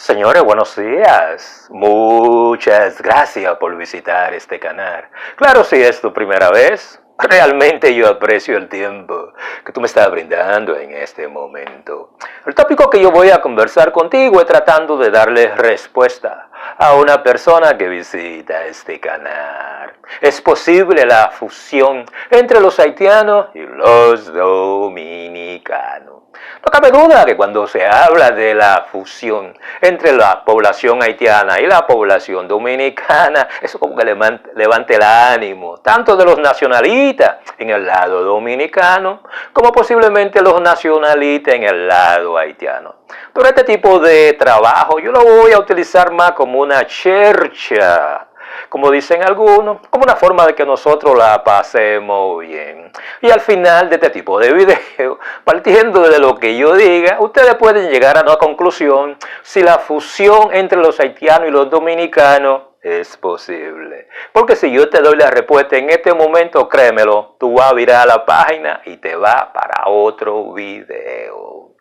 Señores, buenos días. Muchas gracias por visitar este canal. Claro, si es tu primera vez, realmente yo aprecio el tiempo que tú me estás brindando en este momento. El tópico que yo voy a conversar contigo es tratando de darle respuesta a una persona que visita este canal. ¿Es posible la fusión entre los haitianos y los dominicanos? No cabe duda que cuando se habla de la fusión entre la población haitiana y la población dominicana, eso como que levanta el ánimo, tanto de los nacionalistas en el lado dominicano, como posiblemente los nacionalistas en el lado haitiano. Pero este tipo de trabajo yo lo voy a utilizar más como una chercha, como dicen algunos, como una forma de que nosotros la pasemos bien. Y al final de este tipo de video, partiendo de lo que yo diga, ustedes pueden llegar a una conclusión si la fusión entre los haitianos y los dominicanos es posible. Porque si yo te doy la respuesta en este momento, créemelo, tú vas a virar a la página y te vas para otro video.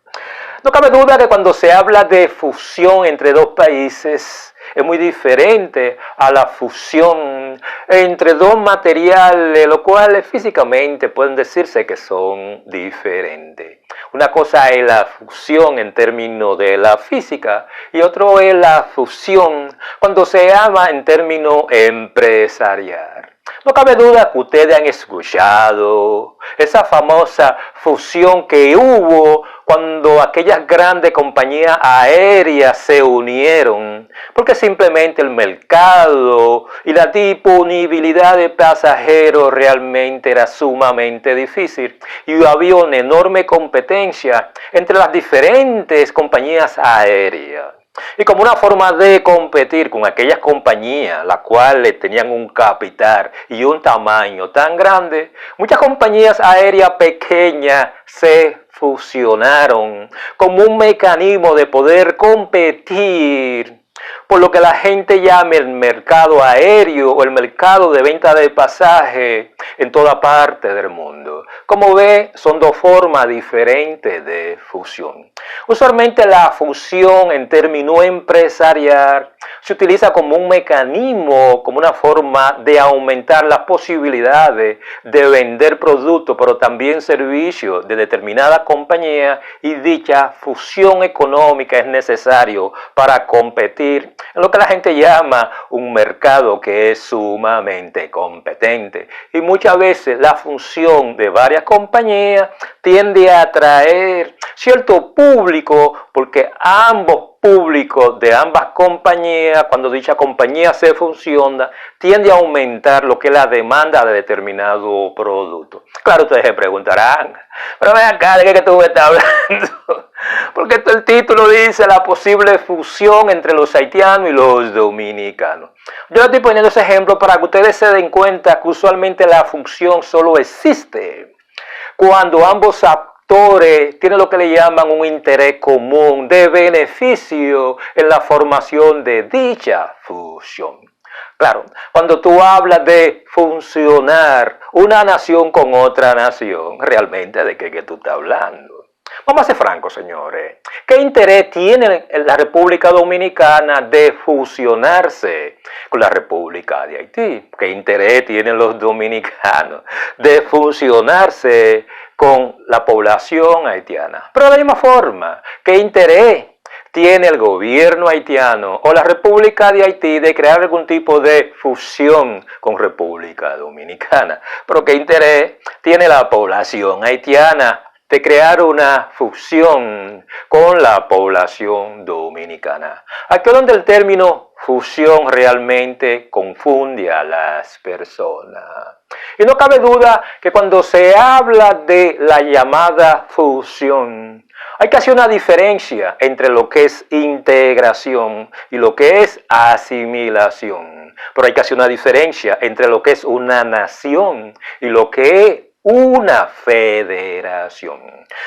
No cabe duda que cuando se habla de fusión entre dos países, es muy diferente a la fusión entre dos materiales, los cuales físicamente pueden decirse que son diferentes. Una cosa es la fusión en términos de la física y otro es la fusión cuando se habla en términos empresarial. No cabe duda que ustedes han escuchado esa famosa fusión que hubo cuando aquellas grandes compañías aéreas se unieron, porque simplemente el mercado y la disponibilidad de pasajeros realmente era sumamente difícil y había una enorme competencia entre las diferentes compañías aéreas. Y como una forma de competir con aquellas compañías, las cuales tenían un capital y un tamaño tan grande, muchas compañías aéreas pequeñas se fusionaron como un mecanismo de poder competir por lo que la gente llama el mercado aéreo o el mercado de venta de pasajes en toda parte del mundo. Como ve, son dos formas diferentes de fusión. Usualmente la fusión en términos empresarial se utiliza como un mecanismo, como una forma de aumentar las posibilidades de vender productos, pero también servicios de determinada compañía, y dicha fusión económica es necesario para competir en lo que la gente llama un mercado que es sumamente competente. Y muchas veces la fusión de varias compañías tiende a atraer cierto público porque ambos públicos de ambas compañías, cuando dicha compañía se fusiona, tiende a aumentar lo que es la demanda de determinado producto. Claro, ustedes se preguntarán, pero ven acá, ¿de qué tú me estás hablando? Porque el título dice la posible fusión entre los haitianos y los dominicanos. Yo estoy poniendo ese ejemplo para que ustedes se den cuenta que usualmente la fusión solo existe cuando ambos actores tienen lo que le llaman un interés común de beneficio en la formación de dicha fusión. Claro, cuando tú hablas de funcionar una nación con otra nación, realmente ¿de qué tú estás hablando? Vamos a ser francos, señores. ¿Qué interés tiene la República Dominicana de fusionarse con la República de Haití? ¿Qué interés tienen los dominicanos de fusionarse con la población haitiana? Pero de la misma forma, ¿qué interés tiene el gobierno haitiano o la República de Haití de crear algún tipo de fusión con República Dominicana? Pero ¿qué interés tiene la población haitiana de crear una fusión con la población dominicana? Aquí es donde el término fusión realmente confunde a las personas. Y no cabe duda que cuando se habla de la llamada fusión, hay que hacer una diferencia entre lo que es integración y lo que es asimilación. Pero hay que hacer una diferencia entre lo que es una nación y lo que es una federación.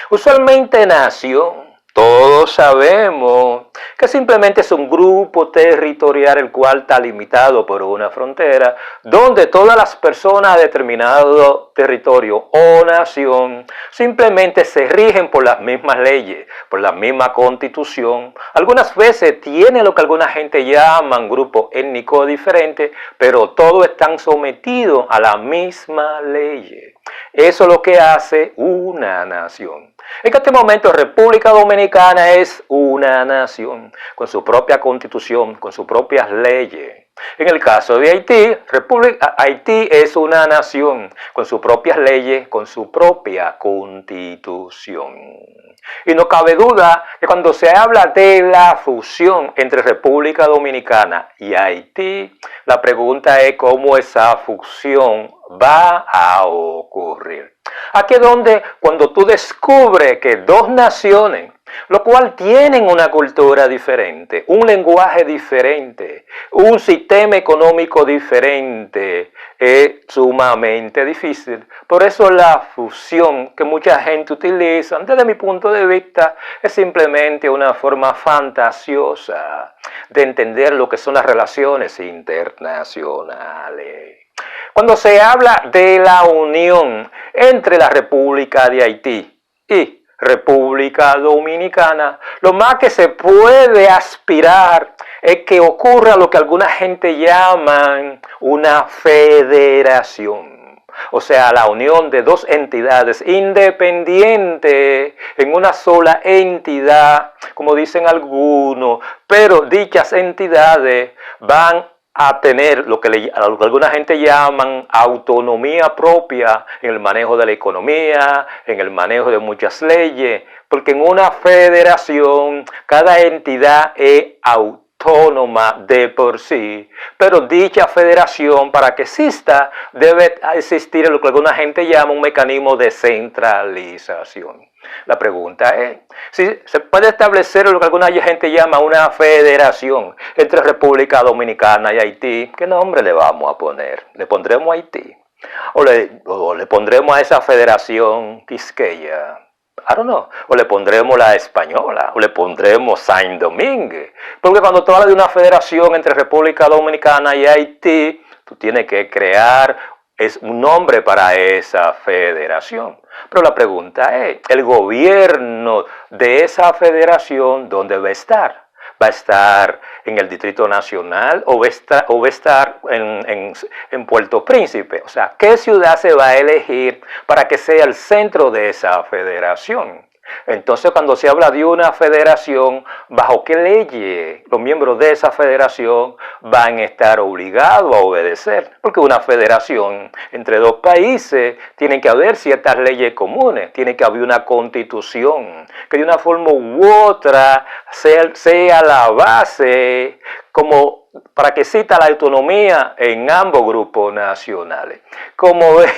Usualmente nación Todos sabemos que simplemente es un grupo territorial el cual está limitado por una frontera, donde todas las personas de determinado territorio o nación simplemente se rigen por las mismas leyes, por la misma constitución. Algunas veces tiene lo que alguna gente llaman grupo étnico diferente, pero todos están sometidos a la misma ley. Eso es lo que hace una nación. En este momento República Dominicana es una nación con su propia constitución, con sus propias leyes. En el caso de Haití, Haití es una nación con sus propias leyes, con su propia constitución. Y no cabe duda que cuando se habla de la fusión entre República Dominicana y Haití, la pregunta es cómo esa fusión va a ocurrir. Aquí es donde cuando tú descubres que dos naciones, lo cual tienen una cultura diferente, un lenguaje diferente, un sistema económico diferente, es sumamente difícil. Por eso la fusión que mucha gente utiliza, desde mi punto de vista, es simplemente una forma fantasiosa de entender lo que son las relaciones internacionales. Cuando se habla de la unión entre la República de Haití y República Dominicana, lo más que se puede aspirar es que ocurra lo que alguna gente llaman una federación. O sea, la unión de dos entidades independientes en una sola entidad, como dicen algunos, pero dichas entidades van a tener lo que alguna gente llaman autonomía propia en el manejo de la economía, en el manejo de muchas leyes, porque en una federación cada entidad es autónoma de por sí, pero dicha federación, para que exista, debe existir lo que alguna gente llama un mecanismo de centralización. La pregunta es, si se puede establecer lo que alguna gente llama una federación entre República Dominicana y Haití, ¿qué nombre le vamos a poner? ¿Le pondremos Haití? ¿O le pondremos a esa federación Quisqueya? I don't know. O le pondremos la española, o le pondremos Saint Domingue. Porque cuando tú hablas de una federación entre República Dominicana y Haití, tú tienes que crear un nombre para esa federación. Pero la pregunta es, ¿el gobierno de esa federación dónde va a estar? ¿Va a estar en el Distrito Nacional o va a estar en Puerto Príncipe? O sea, ¿qué ciudad se va a elegir para que sea el centro de esa federación? Entonces, cuando se habla de una federación, ¿bajo qué leyes los miembros de esa federación van a estar obligados a obedecer? Porque una federación entre dos países tiene que haber ciertas leyes comunes, tiene que haber una constitución que de una forma u otra sea la base como para que exista la autonomía en ambos grupos nacionales. Como ven,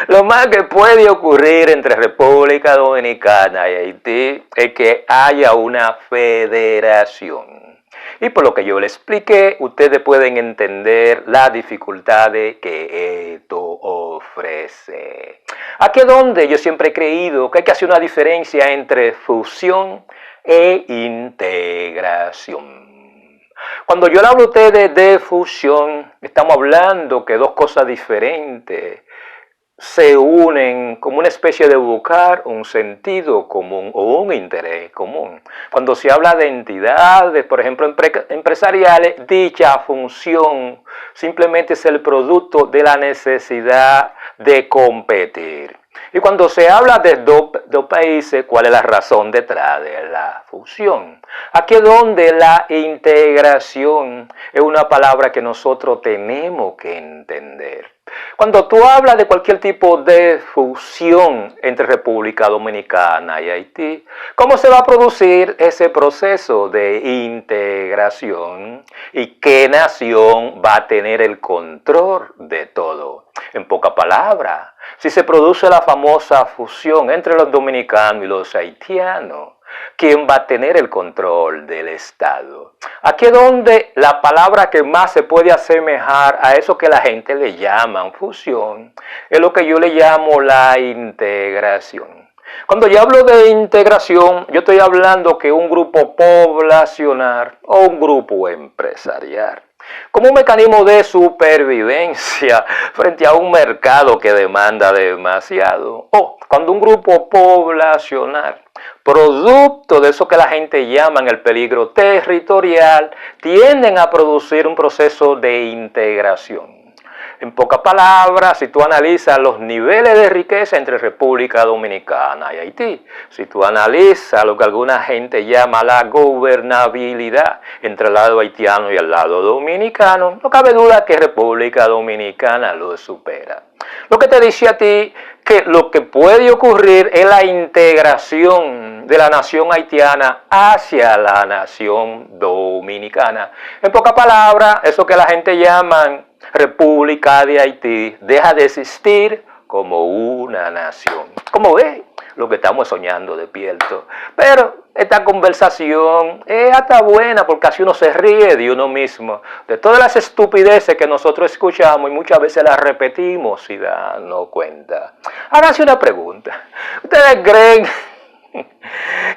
lo más que puede ocurrir entre República Dominicana y Haití es que haya una federación. Y por lo que yo les expliqué, ustedes pueden entender las dificultades que esto ofrece. Aquí es donde yo siempre he creído que hay que hacer una diferencia entre fusión e integración. Cuando yo le hablo a ustedes de fusión, estamos hablando que dos cosas diferentes se unen como una especie de buscar un sentido común o un interés común. Cuando se habla de entidades, por ejemplo, empresariales, dicha función simplemente es el producto de la necesidad de competir. Y cuando se habla de dos países, ¿cuál es la razón detrás de la fusión? Aquí es donde la integración es una palabra que nosotros tenemos que entender. Cuando tú hablas de cualquier tipo de fusión entre República Dominicana y Haití, ¿cómo se va a producir ese proceso de integración? ¿Y qué nación va a tener el control de todo? En pocas palabras, si se produce la famosa fusión entre los dominicanos y los haitianos, ¿quién va a tener el control del Estado? Aquí es donde la palabra que más se puede asemejar a eso que la gente le llama fusión es lo que yo le llamo la integración. Cuando yo hablo de integración, yo estoy hablando que un grupo poblacional o un grupo empresarial, como un mecanismo de supervivencia frente a un mercado que demanda demasiado, o cuando un grupo poblacional, producto de eso que la gente llama el peligro territorial, tienden a producir un proceso de integración. En pocas palabras, si tú analizas los niveles de riqueza entre República Dominicana y Haití, si tú analizas lo que alguna gente llama la gobernabilidad entre el lado haitiano y el lado dominicano, no cabe duda que República Dominicana lo supera. Lo que te dice a ti que lo que puede ocurrir es la integración de la nación haitiana hacia la nación dominicana. En pocas palabras, eso que la gente llama República de Haití deja de existir como una nación. Como ve, lo que estamos soñando despierto. Pero esta conversación es hasta buena porque así uno se ríe de uno mismo, de todas las estupideces que nosotros escuchamos y muchas veces las repetimos sin darnos cuenta. Háganse una pregunta. ¿Ustedes creen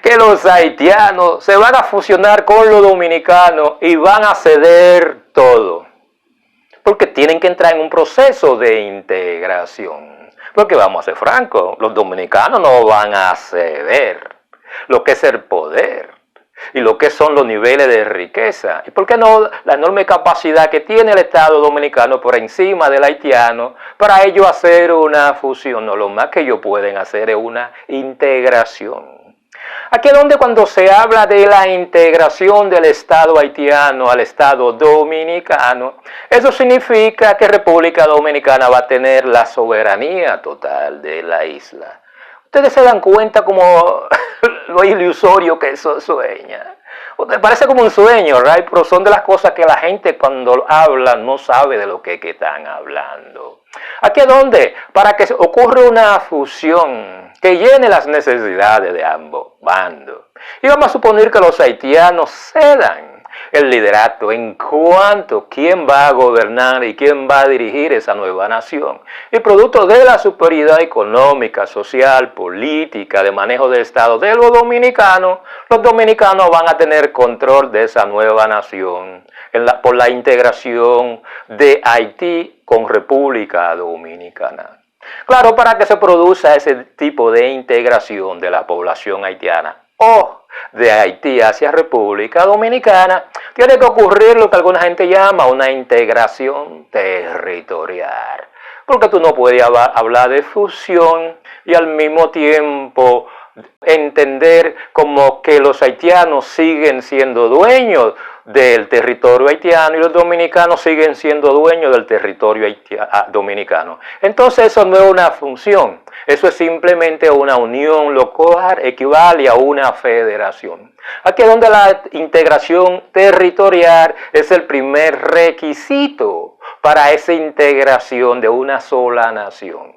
que los haitianos se van a fusionar con los dominicanos y van a ceder todo? Porque tienen que entrar en un proceso de integración. Porque vamos a ser francos, los dominicanos no van a ceder lo que es el poder y lo que son los niveles de riqueza. ¿Y por qué no la enorme capacidad que tiene el Estado dominicano por encima del haitiano para ellos hacer una fusión? No, lo más que ellos pueden hacer es una integración. Aquí es donde cuando se habla de la integración del Estado haitiano al Estado dominicano, eso significa que República Dominicana va a tener la soberanía total de la isla. Ustedes se dan cuenta como lo ilusorio que eso sueña. Te parece como un sueño, ¿right? Pero son de las cosas que la gente cuando habla no sabe de lo que están hablando. ¿Aquí es donde? Para que ocurra una fusión que llene las necesidades de ambos bandos. Y vamos a suponer que los haitianos cedan el liderato en cuanto a quién va a gobernar y quién va a dirigir esa nueva nación. Y producto de la superioridad económica, social, política, de manejo del Estado de los dominicanos van a tener control de esa nueva nación por la integración de Haití con República Dominicana. Claro, para que se produzca ese tipo de integración de la población haitiana o de Haití hacia República Dominicana, tiene que ocurrir lo que alguna gente llama una integración territorial. Porque tú no puedes hablar de fusión y al mismo tiempo entender como que los haitianos siguen siendo dueños del territorio haitiano y los dominicanos siguen siendo dueños del territorio dominicano. Entonces eso no es una función, eso es simplemente una unión, lo cual equivale a una federación. Aquí es donde la integración territorial es el primer requisito para esa integración de una sola nación.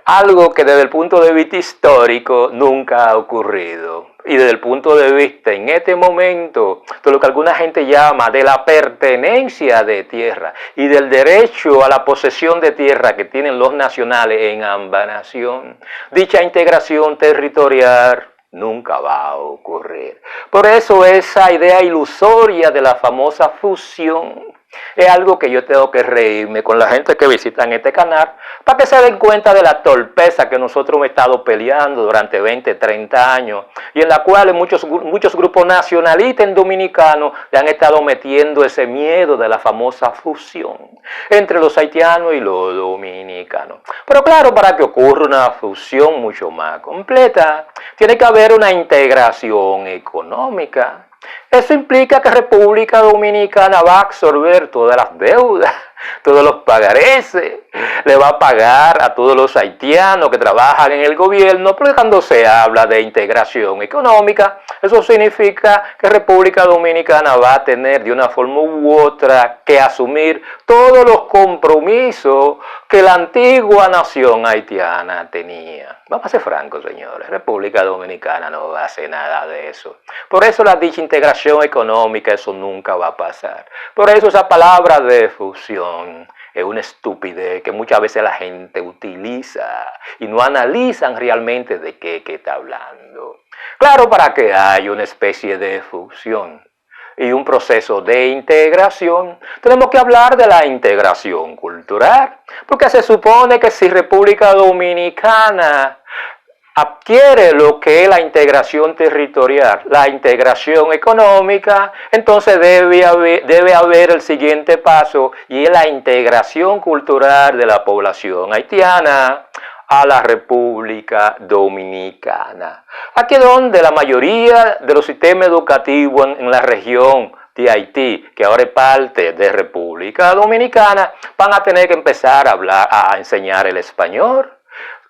Algo que desde el punto de vista histórico nunca ha ocurrido. Y desde el punto de vista en este momento, de lo que alguna gente llama de la pertenencia de tierra y del derecho a la posesión de tierra que tienen los nacionales en ambas naciones, dicha integración territorial nunca va a ocurrir. Por eso esa idea ilusoria de la famosa fusión es algo que yo tengo que reírme con la gente que visitan este canal para que se den cuenta de la torpeza que nosotros hemos estado peleando durante 20, 30 años y en la cual muchos grupos nacionalistas dominicanos le han estado metiendo ese miedo de la famosa fusión entre los haitianos y los dominicanos. Pero claro, para que ocurra una fusión mucho más completa, tiene que haber una integración económica. Eso implica que República Dominicana va a absorber todas las deudas, todos los pagareces, le va a pagar a todos los haitianos que trabajan en el gobierno, porque cuando se habla de integración económica, eso significa que República Dominicana va a tener de una forma u otra que asumir todos los compromisos que la antigua nación haitiana tenía. Vamos a ser francos, señores, República Dominicana no va a hacer nada de eso. Por eso la dicha integración económica, eso nunca va a pasar. Por eso esa palabra de fusión Es una estupidez que muchas veces la gente utiliza y no analizan realmente de qué está hablando. Claro, para que haya una especie de fusión y un proceso de integración, tenemos que hablar de la integración cultural, porque se supone que si República Dominicana adquiere lo que es la integración territorial, la integración económica, entonces debe haber el siguiente paso y es la integración cultural de la población haitiana a la República Dominicana. Aquí es donde la mayoría de los sistemas educativos en la región de Haití, que ahora es parte de República Dominicana, van a tener que empezar a enseñar el español.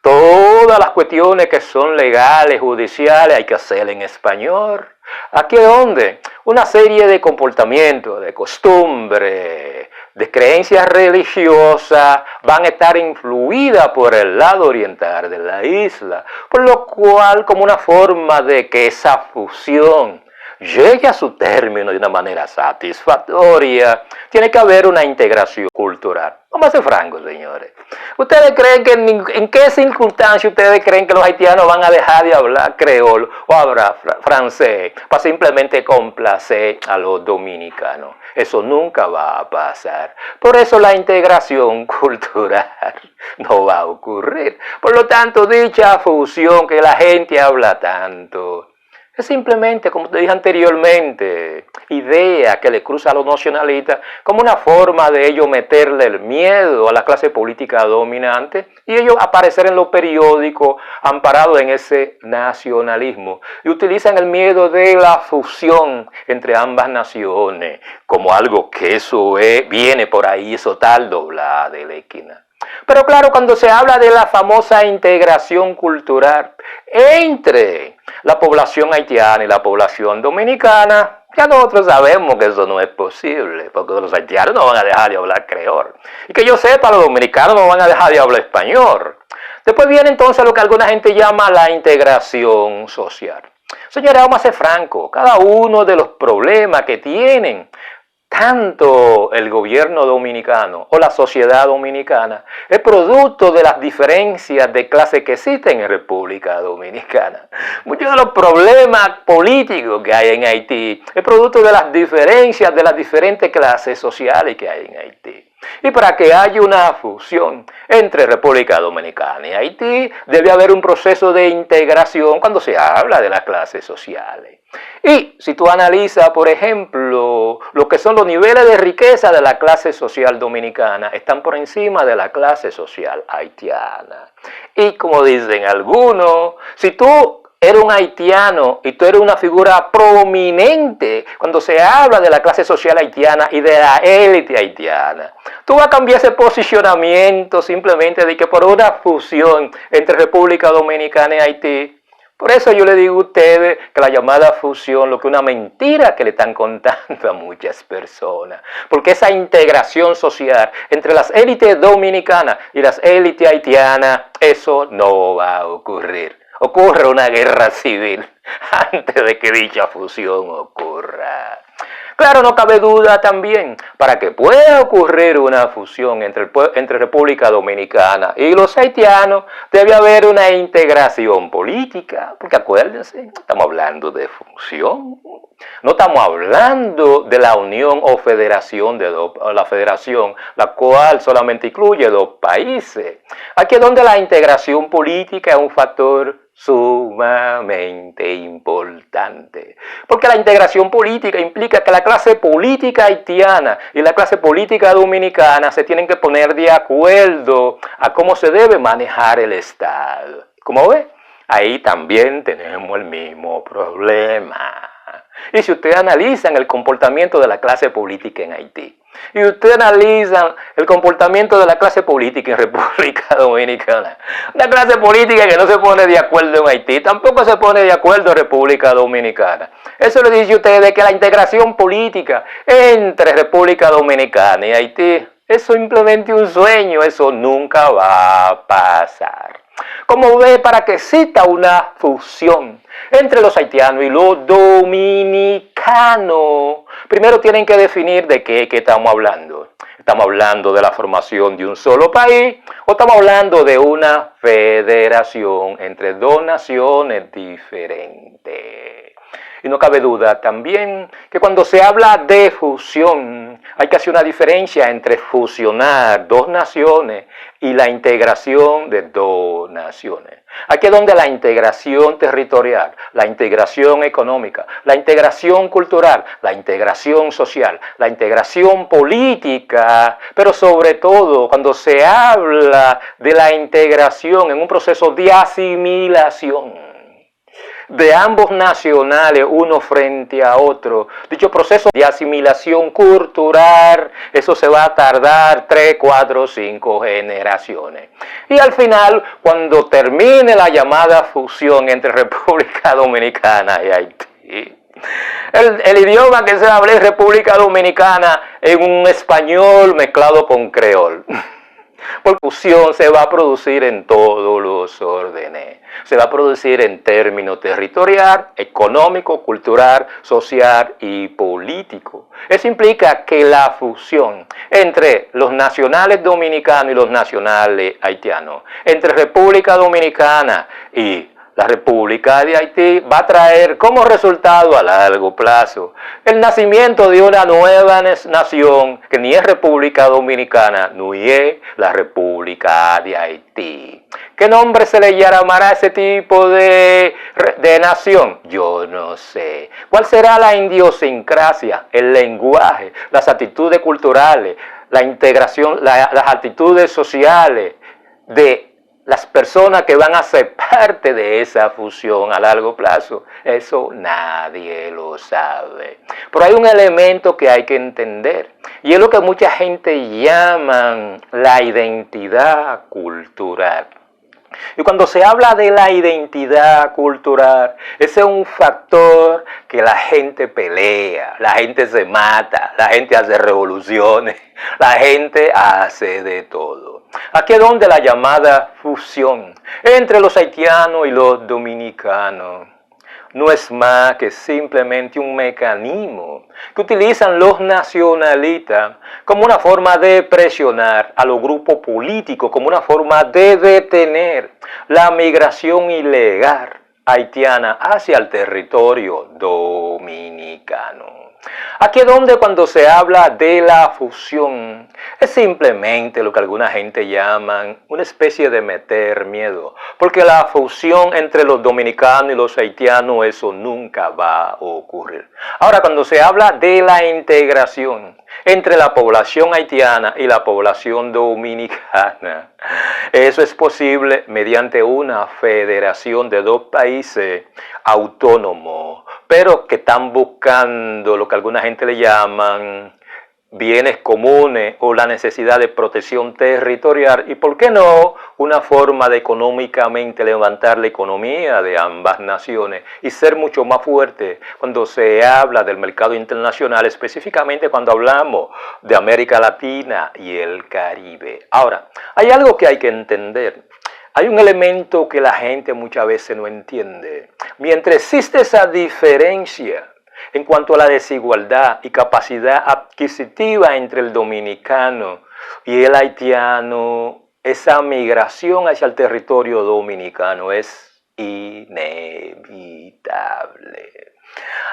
Todas las cuestiones que son legales, judiciales, hay que hacer en español. Aquí es donde una serie de comportamientos, de costumbres, de creencias religiosas van a estar influidas por el lado oriental de la isla, por lo cual como una forma de que esa fusión llegue a su término de una manera satisfactoria, tiene que haber una integración cultural. Vamos a ser francos, señores. ¿Ustedes creen que en qué circunstancia ustedes creen que los haitianos van a dejar de hablar creol o hablar francés para simplemente complacer a los dominicanos? Eso nunca va a pasar. Por eso la integración cultural no va a ocurrir. Por lo tanto, dicha fusión que la gente habla tanto, es simplemente, como te dije anteriormente, idea que le cruza a los nacionalistas como una forma de ellos meterle el miedo a la clase política dominante y ellos aparecer en los periódicos amparados en ese nacionalismo y utilizan el miedo de la fusión entre ambas naciones como algo que eso viene por ahí, eso tal doblada de la esquina. Pero claro, cuando se habla de la famosa integración cultural entre la población haitiana y la población dominicana, ya nosotros sabemos que eso no es posible, porque los haitianos no van a dejar de hablar creol. Y que yo sepa, los dominicanos no van a dejar de hablar español. Después viene entonces lo que alguna gente llama la integración social. Señores, vamos a ser francos, cada uno de los problemas que tienen tanto el gobierno dominicano o la sociedad dominicana es producto de las diferencias de clase que existen en República Dominicana. Muchos de los problemas políticos que hay en Haití es producto de las diferencias de las diferentes clases sociales que hay en Haití. Y para que haya una fusión entre República Dominicana y Haití, debe haber un proceso de integración cuando se habla de las clases sociales. Y si tú analizas, por ejemplo, lo que son los niveles de riqueza de la clase social dominicana, están por encima de la clase social haitiana. Y como dicen algunos, si tú eres un haitiano y tú eres una figura prominente cuando se habla de la clase social haitiana y de la élite haitiana, tú vas a cambiar ese posicionamiento simplemente de que por una fusión entre República Dominicana y Haití. Por eso yo le digo a ustedes que la llamada fusión, lo que es una mentira que le están contando a muchas personas. Porque esa integración social entre las élites dominicanas y las élites haitianas, eso no va a ocurrir. Ocurre una guerra civil antes de que dicha fusión ocurra. Claro, no cabe duda también, para que pueda ocurrir una fusión entre República Dominicana y los haitianos, debe haber una integración política, porque acuérdense, estamos hablando de fusión, no estamos hablando de la unión o federación la federación, la cual solamente incluye dos países. Aquí es donde la integración política es un factor sumamente importante, porque la integración política implica que la clase política haitiana y la clase política dominicana se tienen que poner de acuerdo a cómo se debe manejar el Estado. ¿Cómo ve? Ahí también tenemos el mismo problema. Y si ustedes analizan el comportamiento de la clase política en Haití, y ustedes analizan el comportamiento de la clase política en República Dominicana, una clase política que no se pone de acuerdo en Haití, tampoco se pone de acuerdo en República Dominicana. Eso le dice a ustedes que la integración política entre República Dominicana y Haití es simplemente un sueño, eso nunca va a pasar. Como ve, para que exista una fusión entre los haitianos y los dominicanos, primero tienen que definir de qué estamos hablando. ¿Estamos hablando de la formación de un solo país o estamos hablando de una federación entre dos naciones diferentes? Y no cabe duda también que cuando se habla de fusión, hay que hacer una diferencia entre fusionar dos naciones y la integración de dos naciones. Aquí es donde la integración territorial, la integración económica, la integración cultural, la integración social, la integración política, pero sobre todo cuando se habla de la integración en un proceso de asimilación de ambos nacionales uno frente a otro. Dicho proceso de asimilación cultural, eso se va a tardar 3, 4, 5 generaciones. Y al final, cuando termine la llamada fusión entre República Dominicana y Haití, el idioma que se habla en República Dominicana es un español mezclado con creol. Por fusión se va a producir en todos los órdenes. Se va a producir en términos territorial, económico, cultural, social y político. Eso implica que la fusión entre los nacionales dominicanos y los nacionales haitianos, entre República Dominicana y la República de Haití, va a traer como resultado a largo plazo el nacimiento de una nueva nación que ni es República Dominicana ni es la República de Haití. ¿Qué nombre se le llamará a ese tipo de nación? Yo no sé. ¿Cuál será la idiosincrasia, el lenguaje, las actitudes culturales, la integración, las actitudes sociales de las personas que van a ser parte de esa fusión a largo plazo? Eso nadie lo sabe. Pero hay un elemento que hay que entender, y es lo que mucha gente llama la identidad cultural. Y cuando se habla de la identidad cultural, ese es un factor que la gente pelea, la gente se mata, la gente hace revoluciones, la gente hace de todo. Aquí es donde la llamada fusión entre los haitianos y los dominicanos no es más que simplemente un mecanismo que utilizan los nacionalistas como una forma de presionar a los grupos políticos, como una forma de detener la migración ilegal haitiana hacia el territorio dominicano. Aquí es donde cuando se habla de la fusión, es simplemente lo que alguna gente llaman una especie de meter miedo, porque la fusión entre los dominicanos y los haitianos, eso nunca va a ocurrir. Ahora, cuando se habla de la integración entre la población haitiana y la población dominicana, eso es posible mediante una federación de dos países autónomos, pero que están buscando lo que alguna gente le llaman bienes comunes o la necesidad de protección territorial y, ¿por qué no?, una forma de económicamente levantar la economía de ambas naciones y ser mucho más fuerte cuando se habla del mercado internacional, específicamente cuando hablamos de América Latina y el Caribe. Ahora, hay algo que hay que entender. Hay un elemento que la gente muchas veces no entiende. Mientras existe esa diferencia en cuanto a la desigualdad y capacidad adquisitiva entre el dominicano y el haitiano, esa migración hacia el territorio dominicano es inevitable.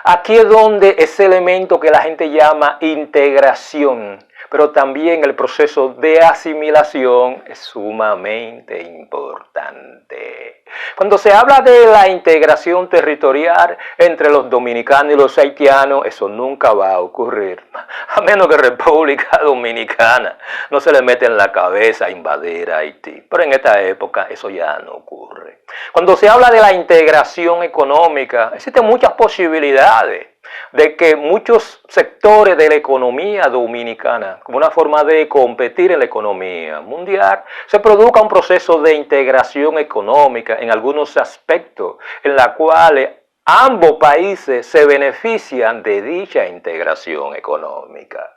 Aquí es donde ese elemento que la gente llama integración, pero también el proceso de asimilación es sumamente importante. Cuando se habla de la integración territorial entre los dominicanos y los haitianos, eso nunca va a ocurrir, a menos que República Dominicana no se le mete en la cabeza invadir a Haití. Pero en esta época eso ya no ocurre. Cuando se habla de la integración económica, existen muchas posibilidades de que muchos sectores de la economía dominicana, como una forma de competir en la economía mundial, se produzca un proceso de integración económica en algunos aspectos, en la cual ambos países se benefician de dicha integración económica.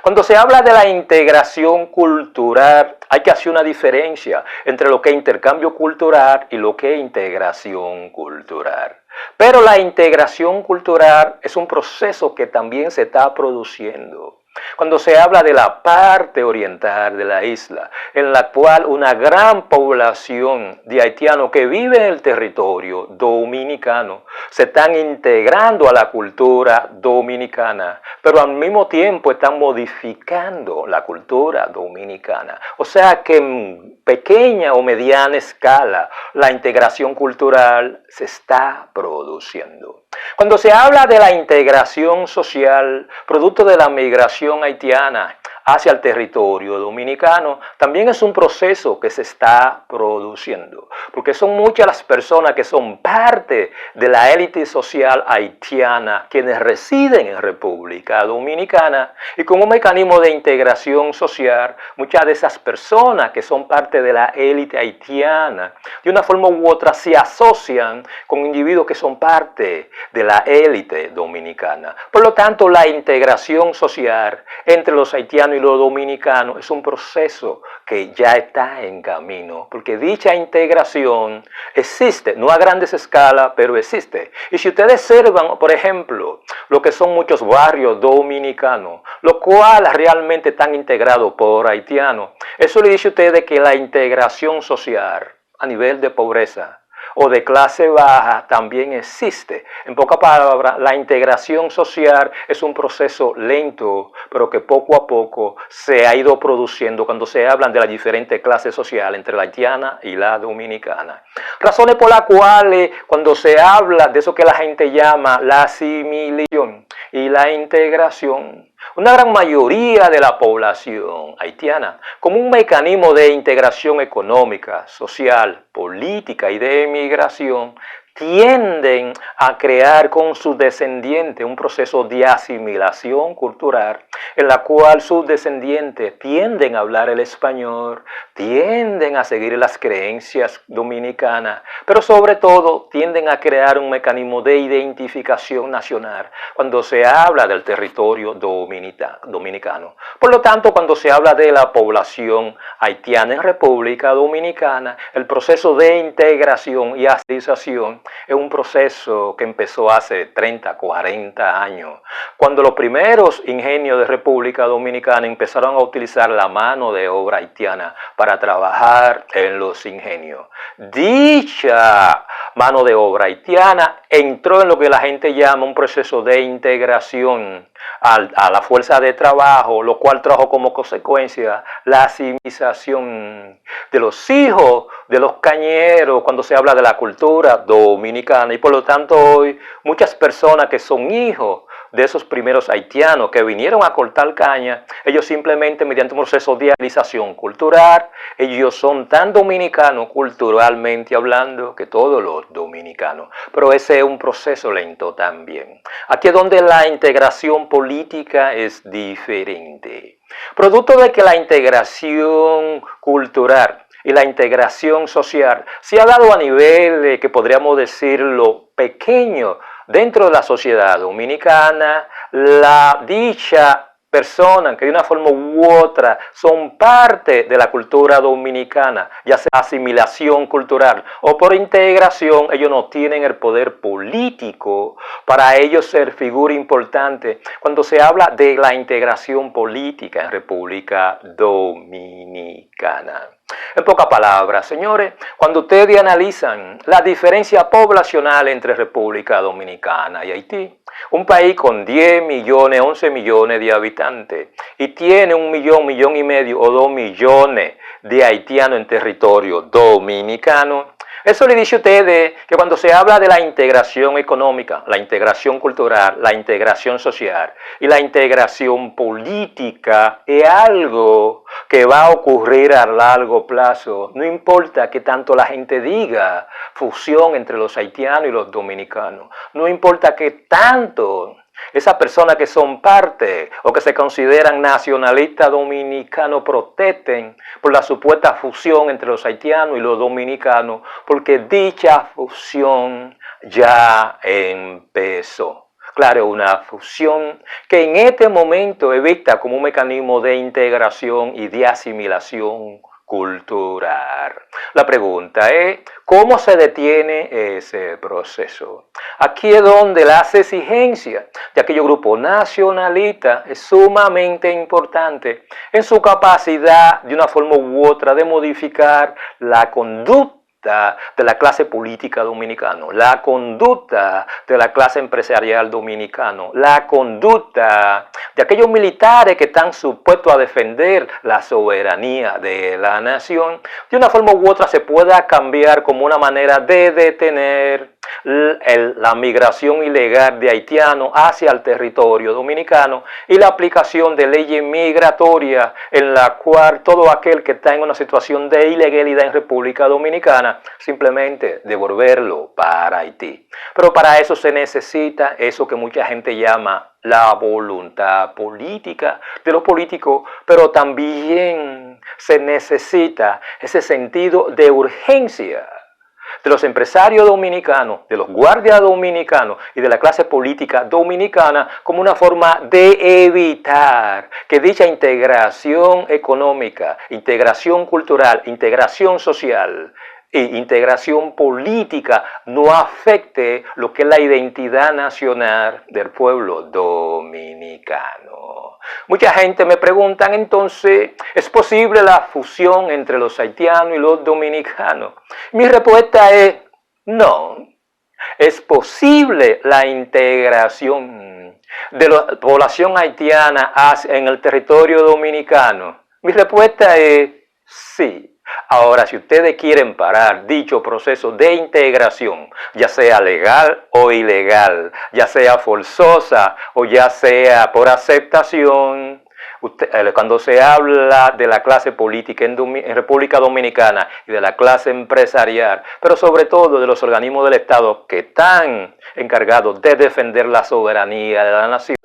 Cuando se habla de la integración cultural, hay que hacer una diferencia entre lo que es intercambio cultural y lo que es integración cultural. Pero la integración cultural es un proceso que también se está produciendo. Cuando se habla de la parte oriental de la isla, en la cual una gran población de haitianos que viven en el territorio dominicano se están integrando a la cultura dominicana, pero al mismo tiempo están modificando la cultura dominicana. O sea que en pequeña o mediana escala la integración cultural se está produciendo. Cuando se habla de la integración social, producto de la migración haitiana hacia el territorio dominicano, también es un proceso que se está produciendo, porque son muchas las personas que son parte de la élite social haitiana, quienes residen en República Dominicana, y con un mecanismo de integración social, muchas de esas personas que son parte de la élite haitiana, de una forma u otra se asocian con individuos que son parte de la élite dominicana. Por lo tanto, la integración social entre los haitianos y los dominicanos es un proceso que ya está en camino, porque dicha integración existe, no a grandes escalas, pero existe. Y si ustedes observan, por ejemplo, lo que son muchos barrios dominicanos, los cuales realmente están integrados por haitianos, eso le dice a ustedes que la integración social a nivel de pobreza o de clase baja también existe. En pocas palabras, la integración social es un proceso lento, pero que poco a poco se ha ido produciendo cuando se hablan de las diferentes clases sociales entre la haitiana y la dominicana. Razones por las cuales cuando se habla de eso que la gente llama la asimilación y la integración, una gran mayoría de la población haitiana, como un mecanismo de integración económica, social, política y de emigración, tienden a crear con sus descendientes un proceso de asimilación cultural en la cual sus descendientes tienden a hablar el español, tienden a seguir las creencias dominicanas, pero sobre todo tienden a crear un mecanismo de identificación nacional cuando se habla del territorio dominicano. Por lo tanto, cuando se habla de la población haitiana en República Dominicana, el proceso de integración y asimilación es un proceso que empezó hace 30, 40 años, cuando los primeros ingenios de República Dominicana empezaron a utilizar la mano de obra haitiana para trabajar en los ingenios. Dicha mano de obra haitiana entró en lo que la gente llama un proceso de integración a la fuerza de trabajo, lo cual trajo como consecuencia la asimilización de los hijos de los cañeros cuando se habla de la cultura dominicana. Y por lo tanto hoy muchas personas que son hijos de esos primeros haitianos que vinieron a cortar caña, ellos simplemente mediante un proceso de realización cultural, ellos son tan dominicanos culturalmente hablando que todos los dominicanos. Pero ese es un proceso lento también. Aquí es donde la integración política es diferente. Producto de que la integración cultural y la integración social se ha dado a nivel que podríamos decirlo pequeño dentro de la sociedad dominicana, la dicha personas que de una forma u otra son parte de la cultura dominicana, ya sea asimilación cultural o por integración, ellos no tienen el poder político para ellos ser figura importante cuando se habla de la integración política en República Dominicana. En pocas palabras, señores, cuando ustedes analizan la diferencia poblacional entre República Dominicana y Haití, un país con 10 millones, 11 millones de habitantes y tiene 1 millón, millón y medio o 2 millones de haitianos en territorio dominicano, eso le dice a ustedes que cuando se habla de la integración económica, la integración cultural, la integración social y la integración política es algo que va a ocurrir a largo plazo. No importa que tanto la gente diga fusión entre los haitianos y los dominicanos. No importa que tanto esas personas que son parte o que se consideran nacionalistas dominicanos protesten por la supuesta fusión entre los haitianos y los dominicanos, porque dicha fusión ya empezó. Claro, una fusión que en este momento es vista como un mecanismo de integración y de asimilación cultural. La pregunta es, ¿cómo se detiene ese proceso? Aquí es donde las exigencias de aquellos grupos nacionalistas es sumamente importante en su capacidad de una forma u otra de modificar la conducta de la clase política dominicana, la conducta de la clase empresarial dominicana, la conducta de aquellos militares que están supuestos a defender la soberanía de la nación, de una forma u otra se pueda cambiar como una manera de detener la migración ilegal de haitianos hacia el territorio dominicano y la aplicación de leyes migratorias en la cual todo aquel que está en una situación de ilegalidad en República Dominicana simplemente devolverlo para Haití. Pero para eso se necesita eso que mucha gente llama la voluntad política de los políticos, pero también se necesita ese sentido de urgencia de los empresarios dominicanos, de los guardias dominicanos y de la clase política dominicana como una forma de evitar que dicha integración económica, integración cultural, integración social e integración política no afecte lo que es la identidad nacional del pueblo dominicano. Mucha gente me pregunta, entonces, ¿es posible la fusión entre los haitianos y los dominicanos? Mi respuesta es no. Es posible la integración de la población haitiana en el territorio dominicano. Mi respuesta es sí. Ahora, si ustedes quieren parar dicho proceso de integración, ya sea legal o ilegal, ya sea forzosa o ya sea por aceptación, cuando se habla de la clase política en República Dominicana y de la clase empresarial, pero sobre todo de los organismos del Estado que están encargados de defender la soberanía de la nación,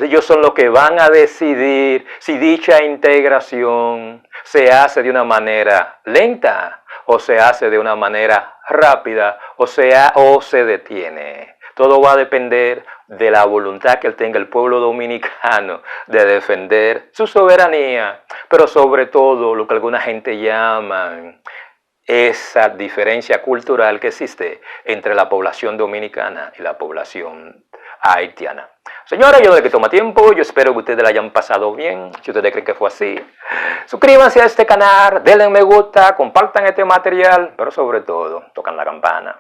ellos son los que van a decidir si dicha integración se hace de una manera lenta o se hace de una manera rápida o se detiene. Todo va a depender de la voluntad que tenga el pueblo dominicano de defender su soberanía, pero sobre todo lo que alguna gente llama esa diferencia cultural que existe entre la población dominicana y la población haitiana. Señores, yo no le quito más tiempo, yo espero que ustedes la hayan pasado bien, si ustedes creen que fue así. Suscríbanse a este canal, denle me gusta, compartan este material, pero sobre todo, tocan la campana.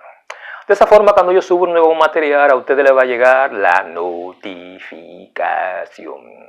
De esa forma, cuando yo subo un nuevo material, a ustedes les va a llegar la notificación.